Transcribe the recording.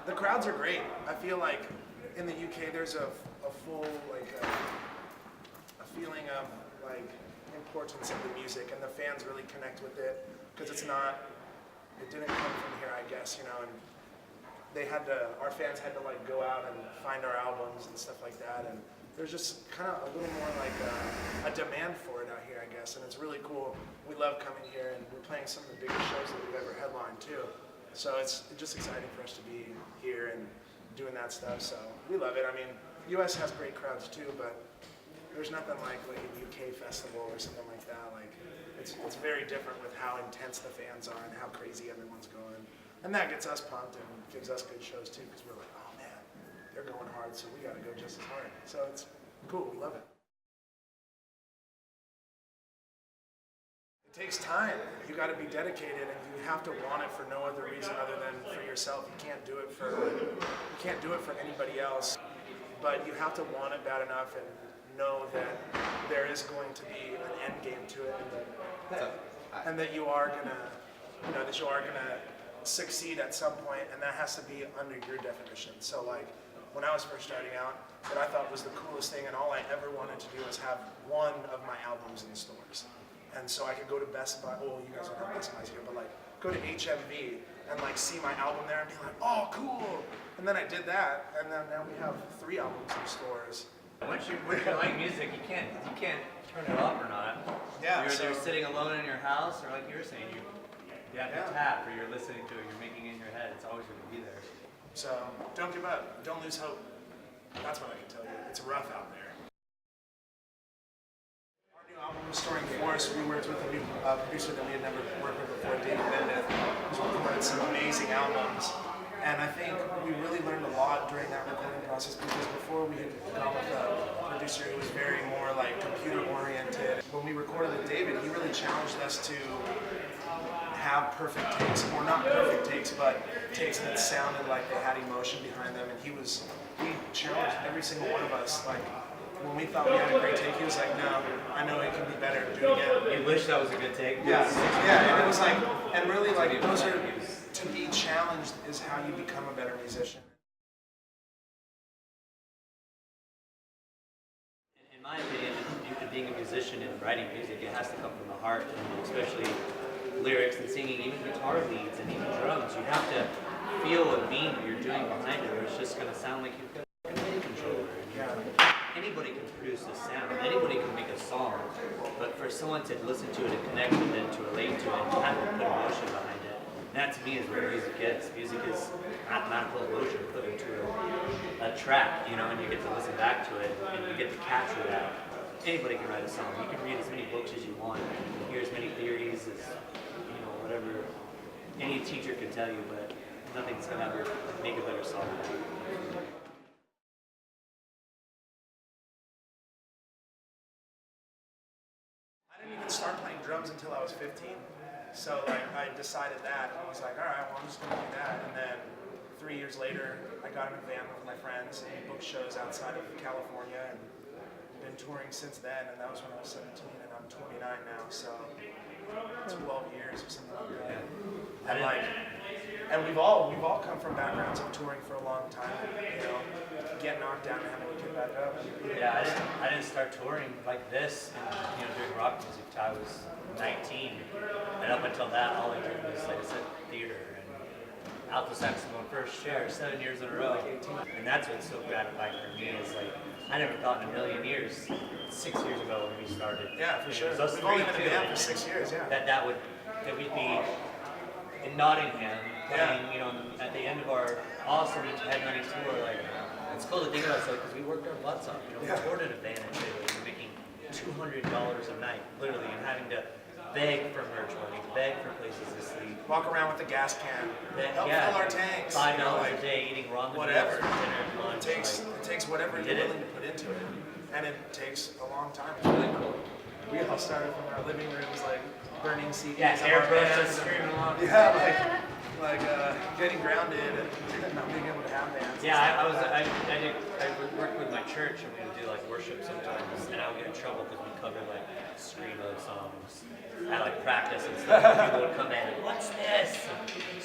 The crowds are great. I feel like in the UK there's a full a feeling of like importance of the music, and the fans really connect with it because it didn't come from here, I guess, you know, and our fans had to like go out and find our albums and stuff like that, and there's just kind of a little more like a demand for it out here, I guess, and it's really cool. We love coming here, and we're playing some of the biggest shows that we've ever headlined too. So it's just exciting for us to be here and doing that stuff. So we love it. I mean, US has great crowds too, but there's nothing like a UK festival or something like that. Like it's very different with how intense the fans are and how crazy everyone's going. And that gets us pumped and gives us good shows too, because we're like, oh man, they're going hard, so we got to go just as hard. So it's cool. We love it. It takes time. You got to be dedicated, and you have to want it for no other reason other than for yourself. You can't do it for anybody else. But you have to want it bad enough and know that there is going to be an end game to it, and that you are gonna succeed at some point, and that has to be under your definition. So like when I was first starting out, what I thought was the coolest thing, and all I ever wanted to do was have one of my albums in stores. And so I could go to Best Buy, well, you guys don't have Best Buys here, but like go to HMV and like see my album there and be like, oh, cool. And then I did that, and then now we have 3 albums in stores. Once you like music, you can't turn it off or not. Yeah. You're sitting alone in your house, or like you were saying, you have to tap, or you're listening to it, you're making it in your head. It's always going to be there. So don't give up. Don't lose hope. That's what I can tell you. It's rough out there. Our new album was Storing Force. We worked with a new producer that we had never worked with before, David Bendeth, who's recorded some amazing albums. And I think we really learned a lot during that recording process, because before we had gone with a producer who was very more like computer oriented. When we recorded with David, he really challenged us to have perfect takes, or not perfect takes, but takes that sounded like they had emotion behind them. And he challenged every single one of us. Like when we thought we had a great take, he was like, no, I know it can be better, do it again. You wish that was a good take? Yeah, and it was like, and really like those are, to be challenged is how you become a better musician. In my opinion, being a musician and writing music, it has to come from the heart, and especially lyrics and singing, even guitar leads and even drums. You have to feel and mean what you're doing behind it, or it's just going to sound like you've got a MIDI controller. Anybody can produce a sound, anybody can make a song, but for someone to listen to it and connect with it, to relate to it, and have to put emotion behind it, that to me is where music is. Music is mathematical emotion put into a track, you know, and you get to listen back to it, and you get to capture that. Anybody can write a song. You can read as many books as you want, hear as many theories as, you know, whatever any teacher can tell you, but nothing's going to ever make a better song than that. I didn't even start playing drums until I was 15. So like I decided that, and I was like, all right, well I'm just gonna do that. And then 3 years later, I got in a van with my friends and booked shows outside of California, and been touring since then. And that was when I was 17, and I'm 29 now. So 12 years or something like that. And we've all come from backgrounds of touring for a long time. You know, get knocked down and having to get back up. Yeah, I didn't start touring like this, you know, doing rock music till I was 19, and up until that, all I did was, like I said, theater and alto saxophone first chair 7 years in a row. And that's what's so gratifying for me is like I never thought in a million years, 6 years ago when we started. Yeah, for sure. We've only been in a band for 6 years. Yeah. That we'd be in Nottingham, playing, you know, at the end of our awesome headlining tour. Like it's cool to think about stuff because we worked our butts off. You know, we recorded a band and we were making $200 a night, literally, and having to beg for merch money, beg for places to sleep. Walk around with a gas can, help fill our tanks. $5 a day, eating ramen whatever. For dinner, lunch. It takes whatever you're willing to put into it, and it takes a long time. It's really cool. We all started from our living rooms, like burning CDs. Yeah, airbrushes, screaming along. Yeah, like getting grounded and not being able to have bands. Yeah, I would work with my church, and we would do like worship sometimes, and I would get in trouble because we covered like screamo songs at like practice and stuff. And people would come in and, what's this? And